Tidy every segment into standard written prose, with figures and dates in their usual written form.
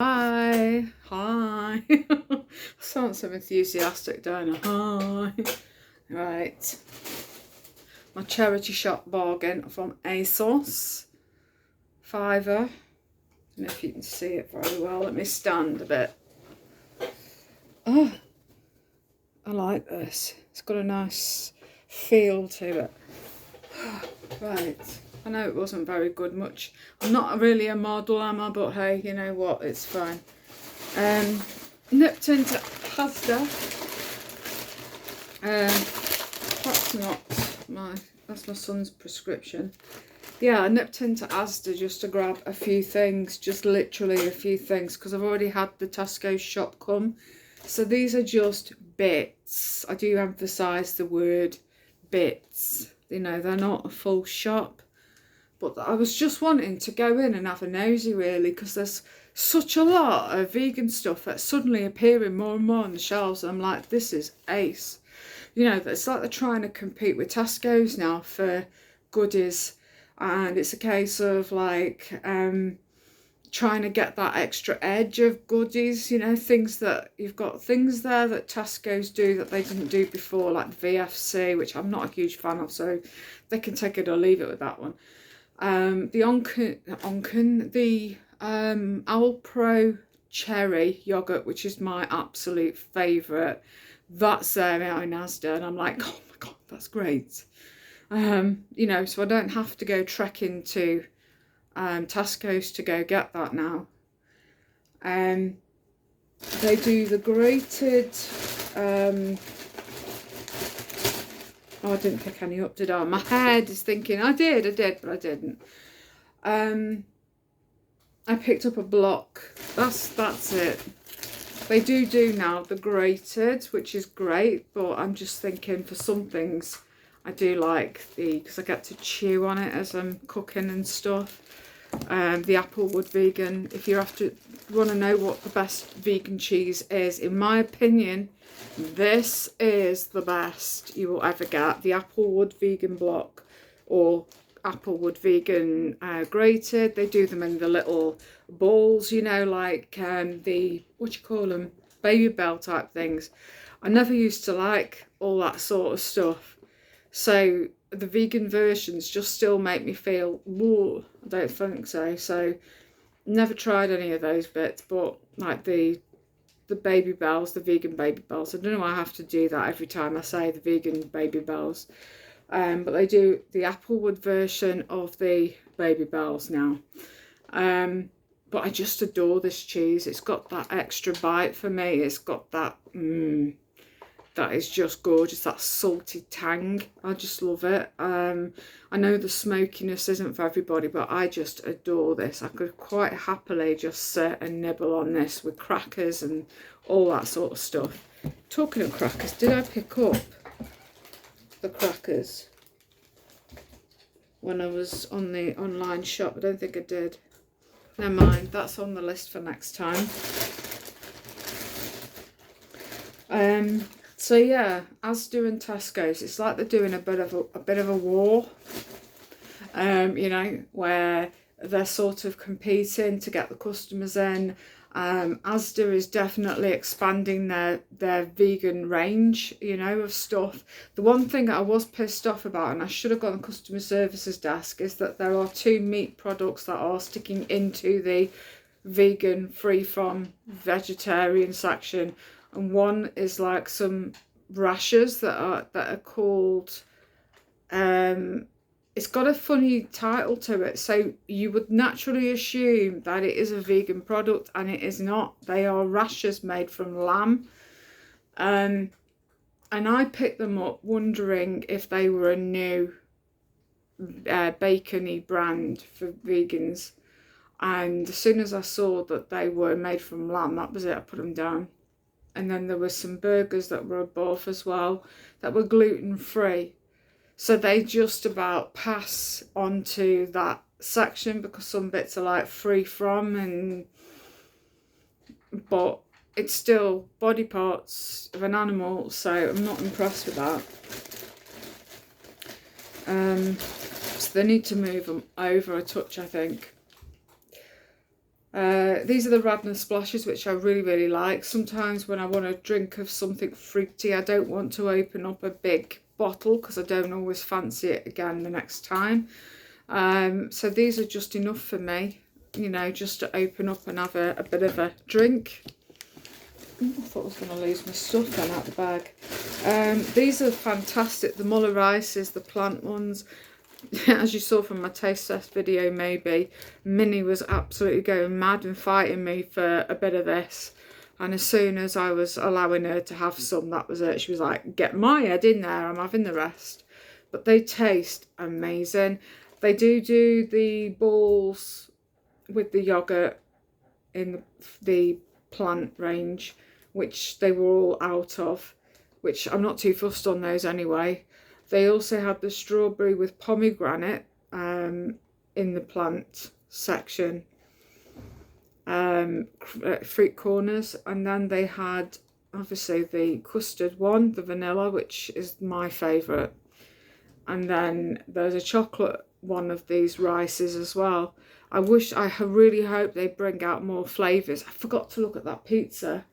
Hi, hi. Sound so enthusiastic, don't I? Hi. Right. My charity shop bargain from ASOS. Fiver. I don't know if you can see it very well. Let me stand a bit. Oh, I like this. It's got a nice feel to it. Right. I know it wasn't very good much. I'm not really a model, am I? But hey, you know what? It's fine. Nipped into asda. That's my son's prescription. Yeah, I nipped into asda just to grab a few things, just literally a few things, because I've already had the Tesco shop come. So these are just bits. I do emphasise the word bits. You know, they're not a full shop. But I was just wanting to go in and have a nosy, really, because there's such a lot of vegan stuff that's suddenly appearing more and more on the shelves. I'm like, this is ace. You know, it's like they're trying to compete with Tesco's now for goodies. And it's a case of like trying to get that extra edge of goodies, you know, things that you've got things there that Tesco's do that they didn't do before, like the VFC, which I'm not a huge fan of, so they can take it or leave it with that one. The Owl Pro Cherry yogurt, which is my absolute favourite. That's there out in asda, and I'm like, oh my god, that's great. You know, so I don't have to go trekking to Tesco's to go get that now. They do the grated. Oh, I didn't pick any up, did I? My head is thinking I did, but I didn't. I picked up a block. That's it. They do now the grated, which is great, but I'm just thinking for some things I do like because I get to chew on it as I'm cooking and stuff. The Applewood vegan. If you want to know what the best vegan cheese is, in my opinion, this is the best you will ever get. The Applewood vegan block or Applewood vegan grated. They do them in the little balls, you know, like the, what you call them, Baby Bell type things. I never used to like all that sort of stuff. So the vegan versions just still make me feel, whoa, I don't think so. So never tried any of those bits, but like the Baby Bells, the vegan Baby Bells. I don't know why I have to do that every time I say the vegan Baby Bells. But they do the Applewood version of the Baby Bells now. But I just adore this cheese. It's got that extra bite for me. It's got that, that is just gorgeous, that salty tang. I just love it. I know the smokiness isn't for everybody, but I just adore this. I could quite happily just sit and nibble on this with crackers and all that sort of stuff. Talking of crackers, did I pick up the crackers when I was on the online shop? I don't think I did. Never mind, that's on the list for next time. So yeah, Asda and Tesco's, it's like they're doing a bit of a war. You know, where they're sort of competing to get the customers in. Asda is definitely expanding their vegan range, you know, of stuff. The one thing that I was pissed off about, and I should have got on customer services desk, is that there are 2 meat products that are sticking into the vegan free from vegetarian section, and one is like some rashers that are called it's got a funny title to it, so you would naturally assume that it is a vegan product, and it is not. They are rashers made from lamb. And I picked them up wondering if they were a new bacony brand for vegans. And as soon as I saw that they were made from lamb, that was it, I put them down. And then there were some burgers that were above as well that were gluten-free. So they just about pass onto that section because some bits are like free from, but it's still body parts of an animal, so I'm not impressed with that. So they need to move them over a touch, I think. These are the Radler splashes, which I really like. Sometimes when I want a drink of something fruity, I don't want to open up a big bottle because I don't always fancy it again the next time. So these are just enough for me, you know, just to open up and have a bit of a drink. I thought I was going to lose my stuff then out the bag. These are fantastic. The Muller rices, the plant ones. As you saw from my taste test video, maybe Minnie was absolutely going mad and fighting me for a bit of this, and as soon as I was allowing her to have some, that was it. She was like, get my head in there, I'm having the rest. But they taste amazing. They do the balls with the yogurt in the plant range, which they were all out of, which I'm not too fussed on those anyway. They also had the strawberry with pomegranate in the plant section, fruit corners, and then they had obviously the custard one, the vanilla, which is my favourite, and then there's a chocolate one of these rices as well. I really hope they bring out more flavours. I forgot to look at that pizza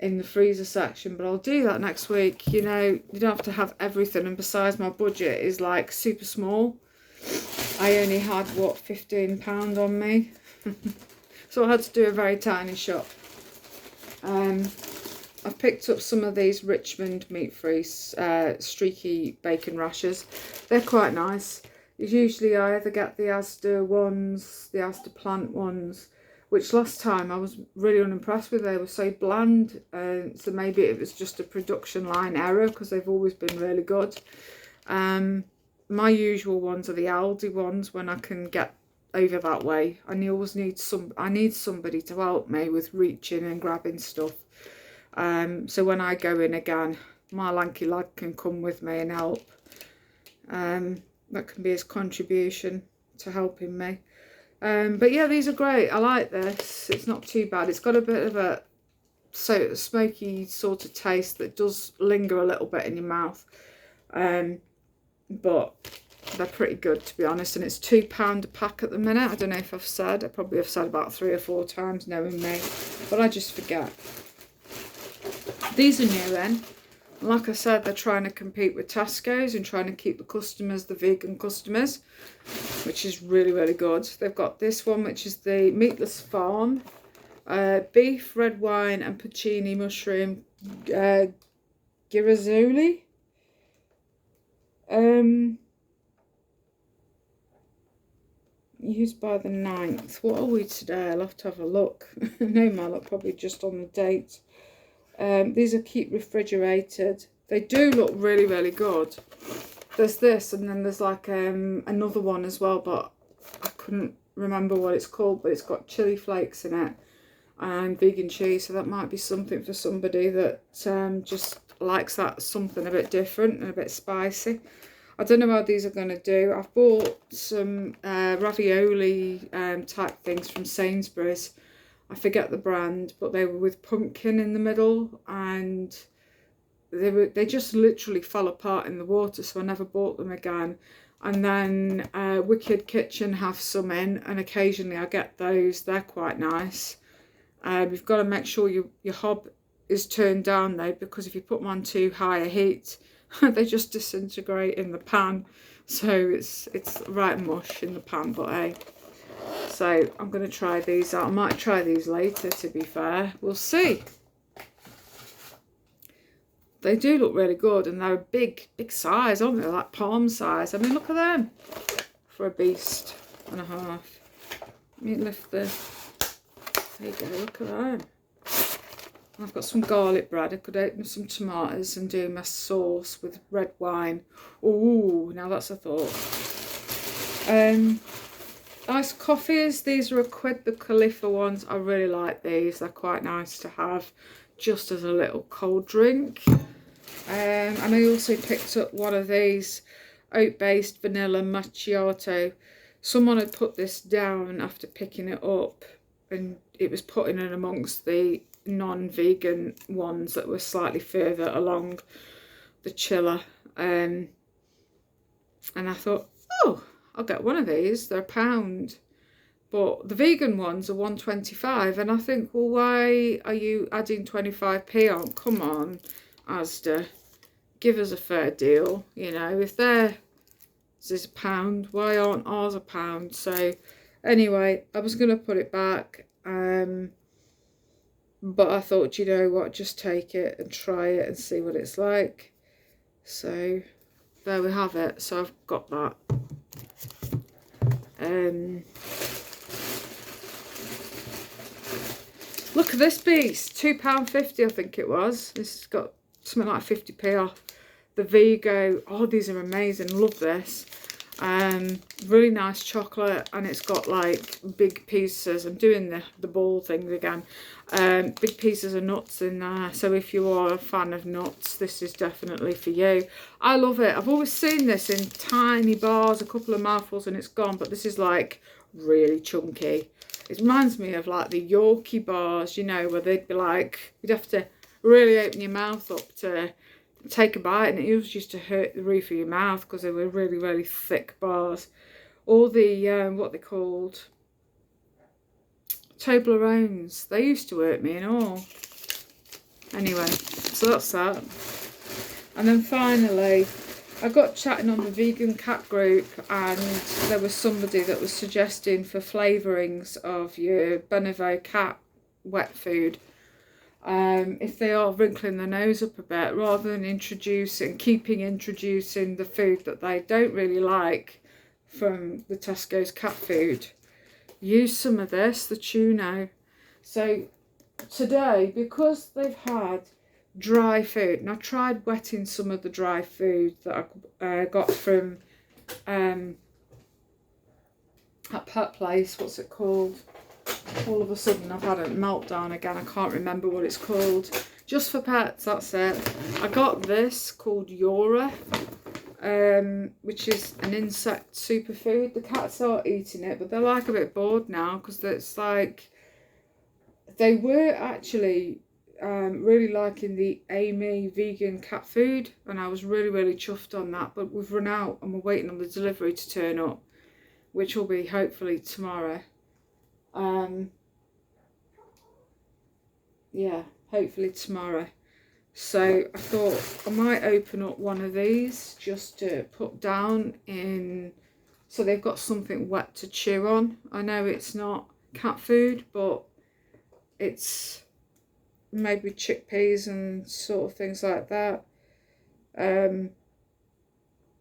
in the freezer section, but I'll do that next week. You know, you don't have to have everything, and besides, my budget is like super small. I only had, what, £15 on me. So I had to do a very tiny shop. I've picked up some of these Richmond meat-free streaky bacon rashers. They're quite nice. Usually I either get the Asda ones, the Asda plant ones, which last time I was really unimpressed with. They were so bland, so maybe it was just a production line error, because they've always been really good. My usual ones are the Aldi ones when I can get over that way. I always need somebody to help me with reaching and grabbing stuff. So when I go in again, my lanky lad can come with me and help. That can be his contribution to helping me. But yeah, these are great. I like this. It's not too bad. It's got a bit of a smoky sort of taste that does linger a little bit in your mouth. But they're pretty good, to be honest. And it's £2 a pack at the minute. I don't know if I've said. I probably have said about 3 or 4 times knowing me, but I just forget. These are new then. Like I said, they're trying to compete with Tesco's and trying to keep the customers, the vegan customers, which is really good. They've got this one, which is the meatless farm, beef, red wine and porcini mushroom girazzoli. Used by the 9th. What are we today? I'll have to have a look. No, my luck, probably just on the date. These are keep refrigerated. They do look really good. There's this, and then there's like another one as well, but I couldn't remember what it's called, but it's got chili flakes in it and vegan cheese, so that might be something for somebody that just likes that something a bit different and a bit spicy. I don't know how these are going to do. I've bought some ravioli type things from Sainsbury's. I forget the brand, but they were with pumpkin in the middle, and they just literally fell apart in the water, so I never bought them again. And then Wicked Kitchen have some in, and occasionally I get those. They're quite nice. You've got to make sure your hob is turned down though, because if you put them on too high a heat, they just disintegrate in the pan. So it's right mush in the pan, but hey. So I'm going to try these out. I might try these later, to be fair. We'll see. They do look really good, and they're a big size, aren't they? Like palm size. I mean, look at them. For a beast and a half. Let me lift the... There you go, look at them. I've got some garlic bread. I could open some tomatoes and do my sauce with red wine. Ooh, now that's a thought. Iced coffees. These are £1, the Khalifa ones. I really like these. They're quite nice to have just as a little cold drink. And I also picked up one of these oat-based vanilla macchiato. Someone had put this down after picking it up, and it was put in amongst the non-vegan ones that were slightly further along the chiller. And I thought, oh, I'll get one of these. They're £1. but the vegan ones are 1.25, and I think, well, why are you adding 25p on? Come on, Asda, give us a fair deal. You know, if theirs is £1, why aren't ours £1? So anyway, I was going to put it back, but I thought, you know what, just take it and try it and see what it's like. So there we have it. So I've got that. Look at this beast, £2.50 I think it was. This has got something like 50p off. The Vigo, oh, these are amazing, love this. Really nice chocolate, and it's got like big pieces. I'm doing the ball thing again. Big pieces of nuts in there, so if you are a fan of nuts, this is definitely for you. I love it. I've always seen this in tiny bars, a couple of mouthfuls and it's gone, but this is like really chunky. It reminds me of like the Yorkie bars, you know, where they'd be like, you'd have to really open your mouth up to take a bite, and it used to hurt the roof of your mouth because they were really, really thick bars. All the what they called Toblerones, they used to hurt me and all. Anyway, so that's that. And then finally, I got chatting on the vegan cat group, and there was somebody that was suggesting for flavourings of your Benevo cat wet food. If they are wrinkling their nose up a bit, rather than introducing the food that they don't really like from the Tesco's cat food, use some of this, the tuna. So today, because they've had dry food, and I tried wetting some of the dry food that I got from that pet place, what's it called? All of a sudden I've had a meltdown again, I can't remember what it's called. Just for Pets, that's it. I got this called Yora, which is an insect superfood. The cats are eating it, but they're like a bit bored now, because it's like, they were actually really liking the Amy vegan cat food, and I was really, really chuffed on that, but we've run out and we're waiting on the delivery to turn up, which will be hopefully tomorrow. Yeah, hopefully tomorrow. So I thought I might open up one of these just to put down in, so they've got something wet to chew on. I know it's not cat food, but it's maybe chickpeas and sort of things like that.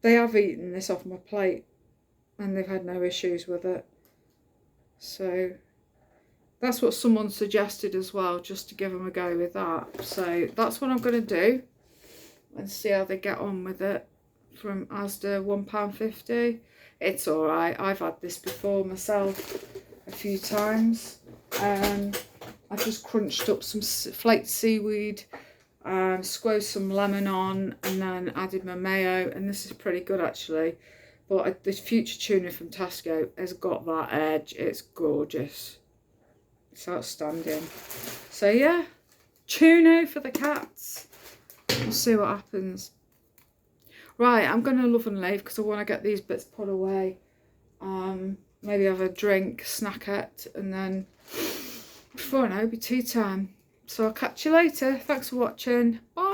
They have eaten this off my plate and they've had no issues with it. So that's what someone suggested as well, just to give them a go with that. So that's what I'm going to do and see how they get on with it from Asda, £1.50. It's alright. I've had this before myself a few times. I just crunched up some flaked seaweed, squoze some lemon on, and then added my mayo, and this is pretty good actually. But the future tuna from Tesco has got that edge. It's gorgeous. It's outstanding. So yeah, tuna for the cats. We'll see what happens. Right, I'm going to love and leave because I want to get these bits put away. Maybe have a drink, snackette, and then before I know, it'll be tea time. So I'll catch you later. Thanks for watching. Bye.